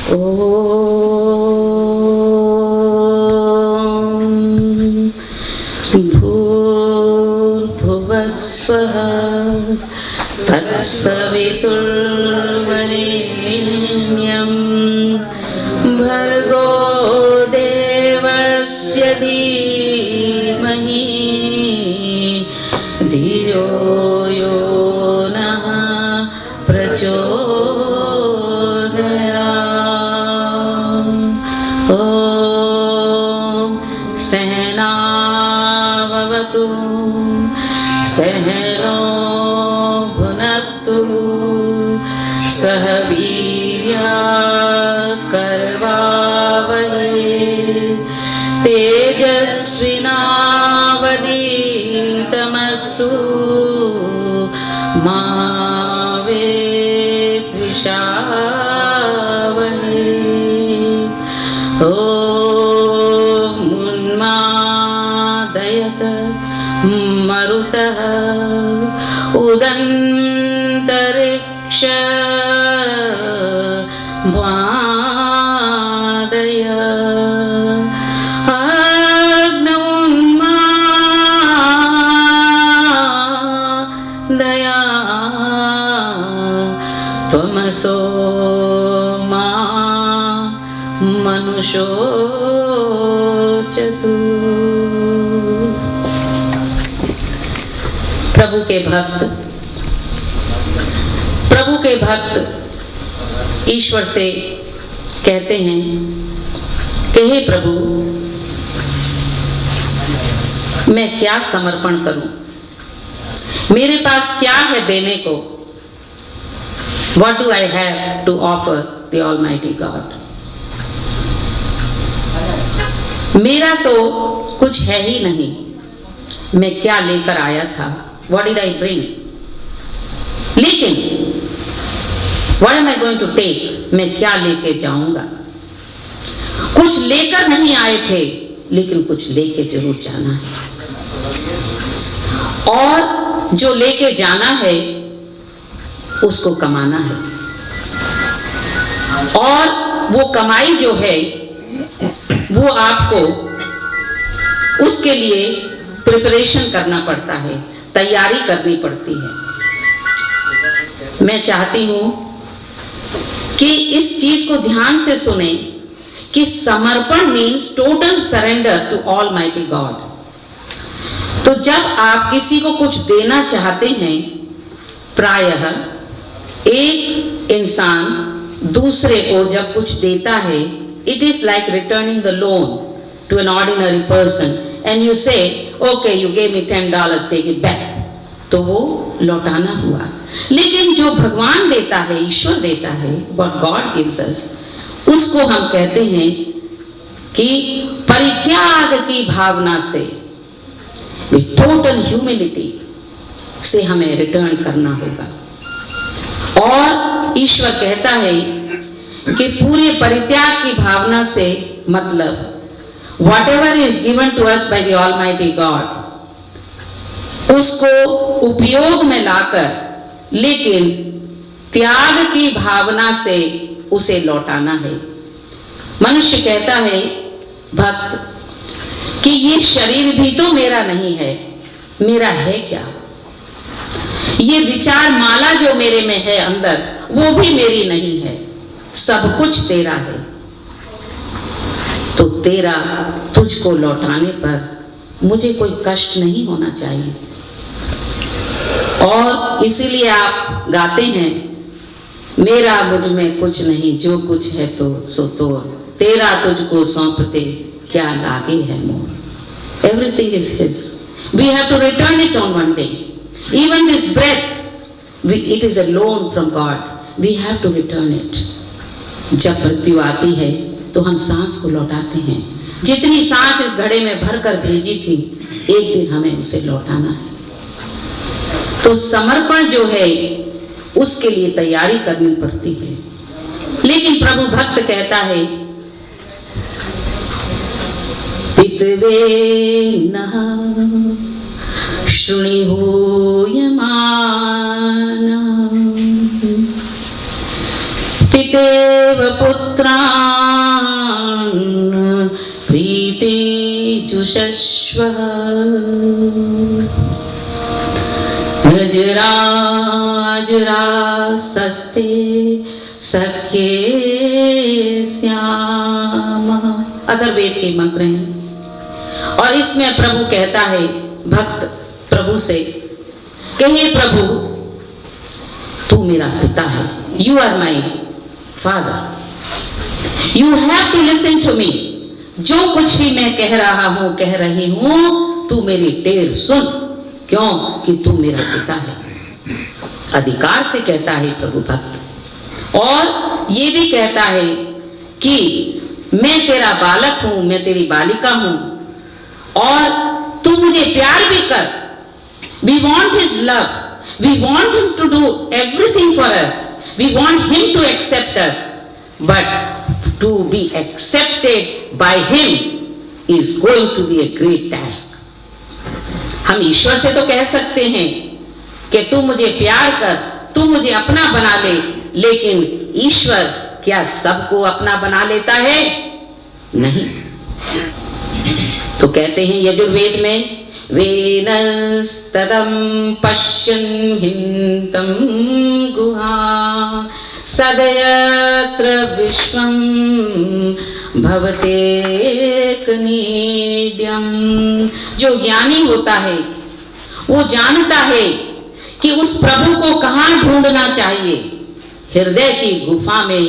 भूर्भुवस्वः तत्सवितुर्वरेण्यं भर्गो देवस्य धीमहि धियो यो नः प्रचोदयात्। ॐ सहनाववतु सहनो भुनक्तु सह वीर्यकरवावहै तेजस्विनावधीतमस्तु मा विद्विषावहै। ॐ उन्मादयत मरुतः उदन्तरिक्ष वादय अग्नौन्मादया त्वमसो मा मनुष्योचतु। प्रभु के भक्त ईश्वर से कहते हैं कि हे प्रभु, मैं क्या समर्पण करूं, मेरे पास क्या है देने को। What do I have to offer the Almighty God? मेरा तो कुछ है ही नहीं, मैं क्या लेकर आया था, what did I bring? लेकिन what am I going to take? मैं क्या लेके जाऊंगा। कुछ लेकर नहीं आए थे, लेकिन कुछ लेके जरूर जाना है, और जो लेके जाना है उसको कमाना है, और वो कमाई जो है वो आपको उसके लिए प्रिपरेशन करना पड़ता है, तैयारी करनी पड़ती है। मैं चाहती हूं कि इस चीज को ध्यान से सुने कि समर्पण means total surrender to almighty God. तो जब आप किसी को कुछ देना चाहते हैं, प्रायः एक इंसान दूसरे को जब कुछ देता है, it is like returning the loan to an ordinary person and you say, okay, you gave me $10, take it back. तो वो लौटाना हुआ। लेकिन जो भगवान देता है, ईश्वर देता है, what God gives us, उसको हम कहते हैं कि परित्याग की भावना से, with total humility से हमें रिटर्न करना होगा। और ईश्वर कहता है कि पूरे परित्याग की भावना से मतलब whatever is given to us by the Almighty God, उसको उपयोग में लाकर, लेकिन त्याग की भावना से उसे लौटाना है। मनुष्य कहता है, भक्त, कि ये शरीर भी तो मेरा नहीं है, मेरा है क्या? ये विचार माला जो मेरे में है अंदर, वो भी मेरी नहीं है, सब कुछ तेरा है। तो तेरा तुझको लौटाने पर मुझे कोई कष्ट नहीं होना चाहिए। और इसीलिए आप गाते हैं, मेरा मुझ में कुछ नहीं, जो कुछ है तो सो तोर, तेरा तुझको सौंपते क्या लागे है मोर। Everything is His. We have to return it on one day. Even this breath, it is a loan from God. We have to return it. जब मृत्यु आती है तो हम सांस को लौटाते हैं। जितनी सांस इस घड़े में भरकर भेजी थी, एक दिन हमें उसे लौटाना है। तो समर्पण जो है उसके लिए तैयारी करनी पड़ती है। लेकिन प्रभु भक्त कहता है, पितवे नः शृणुहूयमाना, प्रीतितेव पुत्रान् प्रीति जुषस्व रजराजरासस्ते सख्ये श्याम। अथर्ववेद के मंत्र हैं और इसमें प्रभु कहता है भक्त प्रभु से कि हे प्रभु तू मेरा पिता है, you are my father, you have to listen to me. जो कुछ भी मैं कह रहा हूं कह रही हूं तू मेरी टेर सुन, क्यों कि तू मेरा पिता है। अधिकार से कहता है प्रभु भक्त, और ये भी कहता है कि मैं तेरा बालक हूं, मैं तेरी बालिका हूं और तू मुझे प्यार भी कर। We want his love, we want him to do everything for us, we want him to accept us, but to be accepted by him is going to be a great task. हम ईश्वर से तो कह सकते हैं कि तू मुझे प्यार कर, तू मुझे अपना बना ले, लेकिन ईश्वर क्या सबको अपना बना लेता है? नहीं। तो कहते हैं यजुर्वेद में वेनस्तदं पश्यन् हिंतं गुहा सदयत्र विश्वं भवतेकनीड्यं। जो ज्ञानी होता है वो जानता है कि उस प्रभु को कहाँ ढूंढना चाहिए। हृदय की गुफा में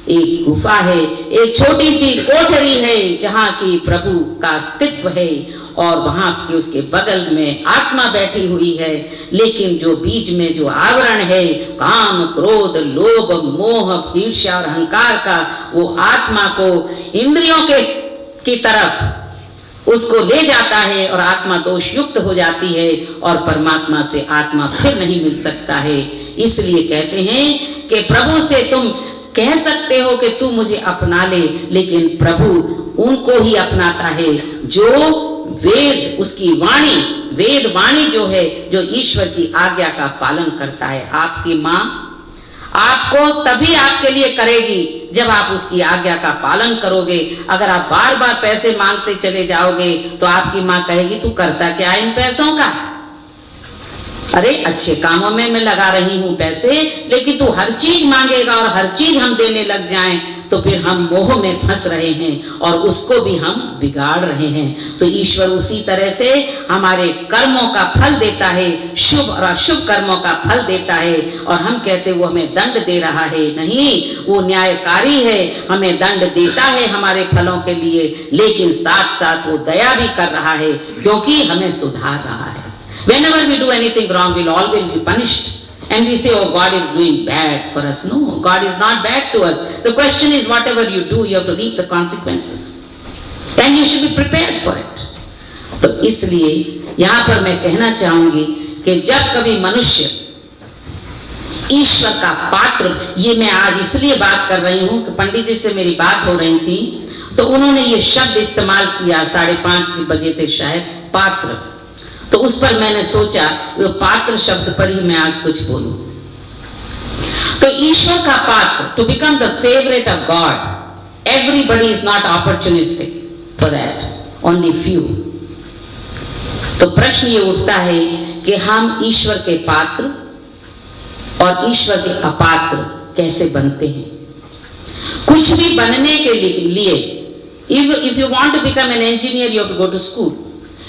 एक गुफा है, एक छोटी सी कोठरी है जहाँ की प्रभु का अस्तित्व है और वहां के उसके बगल में आत्मा बैठी हुई है। लेकिन जो बीच में जो आवरण है काम क्रोध लोभ मोह ईर्ष्या और अहंकार का, वो आत्मा को इंद्रियों की तरफ उसको ले जाता है और आत्मा दोष युक्त हो जाती है और परमात्मा से आत्मा फिर नहीं मिल सकता है। इसलिए कहते हैं कि प्रभु से तुम कह सकते हो कि तू मुझे अपना ले, लेकिन प्रभु उनको ही अपनाता है जो वेद उसकी वाणी, वेद वाणी जो है, जो ईश्वर की आज्ञा का पालन करता है। आपकी माँ आपको तभी आपके लिए करेगी जब आप उसकी आज्ञा का पालन करोगे। अगर आप बार बार पैसे मांगते चले जाओगे तो आपकी माँ कहेगी तू करता क्या इन पैसों का? अरे अच्छे कामों में मैं लगा रही हूं पैसे, लेकिन तू हर चीज मांगेगा और हर चीज हम देने लग जाएं तो फिर हम मोह में फंस रहे हैं और उसको भी हम बिगाड़ रहे हैं। तो ईश्वर उसी तरह से हमारे कर्मों का फल देता है, शुभ और अशुभ कर्मों का फल देता है, और हम कहते वो हमें दंड दे रहा है। नहीं, वो न्यायकारी है, हमें दंड देता है हमारे फलों के लिए, लेकिन साथ साथ वो दया भी कर रहा है क्योंकि हमें सुधार रहा है। Whenever we do anything wrong, we'll always be punished. And we say, oh, God is doing bad for us. No, God is not bad to us. The question is, whatever you do, you have to reap the consequences. And you should be prepared for it. तो इसलिए यहाँ पर मैं कहना चाहूंगी कि जब कभी मनुष्य ईश्वर का पात्र, ये मैं आज इसलिए बात कर रही हूँ कि पंडित जी से मेरी बात हो रही थी तो उन्होंने ये शब्द इस्तेमाल किया, 5:30 बजे थे शायद, पात्र। तो उस पर मैंने सोचा वो पात्र शब्द पर ही मैं आज कुछ बोलूं। तो ईश्वर का पात्र, to become the favourite of God, everybody is not opportunistic for that, only few. तो प्रश्न ये उठता है कि हम ईश्वर के पात्र और ईश्वर के अपात्र कैसे बनते हैं। कुछ भी बनने के लिए, if you want to become an engineer, you have to go to school.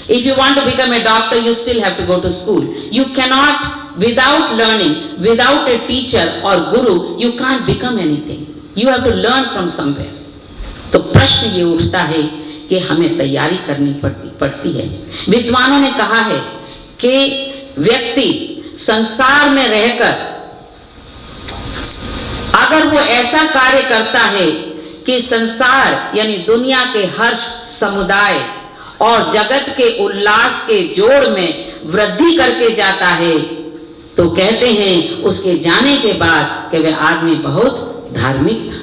If you want to become a doctor, you still have to go to school. You cannot, without learning, without a teacher or guru, you can't become anything. You have to learn from somewhere. तो प्रश्न ये उठता है कि हमें तैयारी करनी पड़ती है। विद्वानों ने कहा है कि व्यक्ति संसार में रहकर अगर वो ऐसा कार्य करता है कि संसार यानी दुनिया के हर समुदाय और जगत के उल्लास के जोड़ में वृद्धि करके जाता है, तो कहते हैं उसके जाने के बाद कि वह आदमी बहुत धार्मिक था।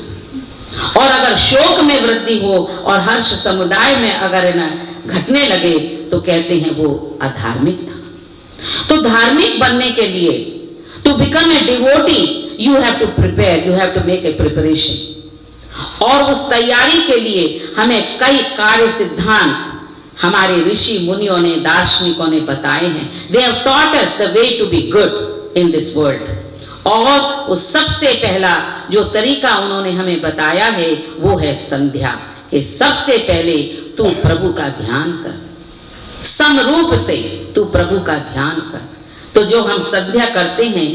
और अगर शोक में वृद्धि हो और हर्ष समुदाय में अगर न घटने लगे तो कहते हैं वो अधार्मिक था। तो धार्मिक बनने के लिए, to become a devotee, you have to prepare, you have to make a preparation. और उस तैयारी के लिए हमें कई कार्य सिद्धांत हमारे ऋषि मुनियों ने, दार्शनिकों ने बताए हैं. They have taught us the way to be good in this world. और वो सबसे पहला जो तरीका उन्होंने हमें बताया है वो है संध्या. कि सबसे पहले तू प्रभु का ध्यान कर, समरूप से तू प्रभु का ध्यान कर. तो जो हम संध्या करते हैं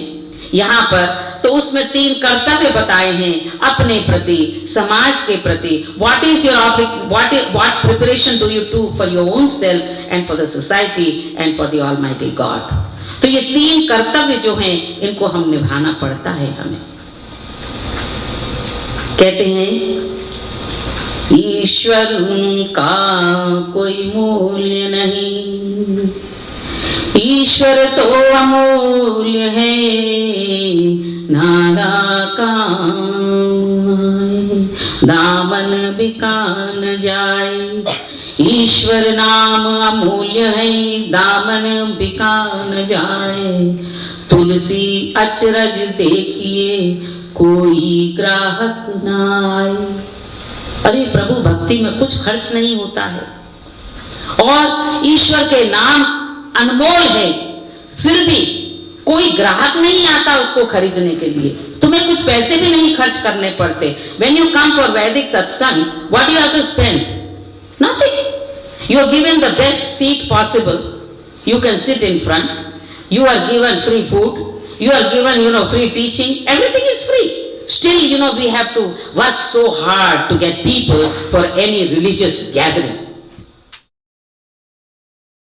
यहाँ पर, तो उसमें 3 कर्तव्य बताए हैं अपने प्रति, समाज के प्रति. what preparation do you do for your own self and for the society and for the Almighty God. तो ये 3 कर्तव्य जो हैं इनको हम निभाना पड़ता है हमें. कहते हैं ईश्वर का कोई मूल्य नहीं, ईश्वर तो अमूल्य है, नादा काम दामन बिका न जाए. ईश्वर नाम अमूल्य है, दामन बिका न जाए. तुलसी अचरज देखिए, कोई ग्राहक ना आए. अरे प्रभु भक्ति में कुछ खर्च नहीं होता है और ईश्वर के नाम अनमोल है, फिर भी कोई ग्राहक नहीं आता उसको खरीदने के लिए. तुम्हें कुछ पैसे भी नहीं खर्च करने पड़ते. When you come for Vedic satsang, what do you have to spend? Nothing. You are given the best seat possible. You can sit in front. You are given free food. You are given, free teaching. Everything is free. Still, we have to work so hard to get people for any religious gathering.